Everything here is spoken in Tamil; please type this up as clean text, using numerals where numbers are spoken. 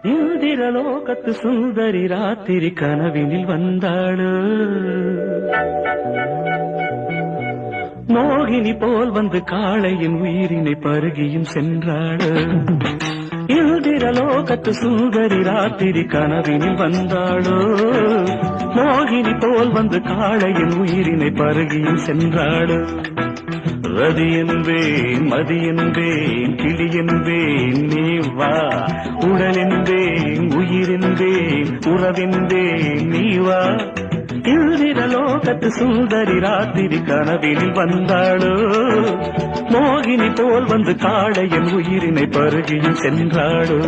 இந்திரலோகத்து சுந்தரி ராத்திரி கனவினில் வந்தாளு. மோகினி போல் வந்து காளையின் உயிரினை பருகியும் சென்றாளு. இந்திரலோகத்து சுந்தரி ராத்திரி கனவினில் வந்தாளோ. மோகினி போல் வந்து காளையின் உயிரினை பருகியும் சென்றாளு. ரதி என்பேன் மதி என்பேன் கிளி என்பேன் நீ வா. உடல் என்பேன் உயிர் என்பேன் உறவென்பேன் நீ வா. இந்திரலோகத்து சுந்தரி ராத்திரி கனவினில் வந்தாளோ. மோகினி போல் வந்து காளையின் உயிரினை பருகியும் சென்றாளோ.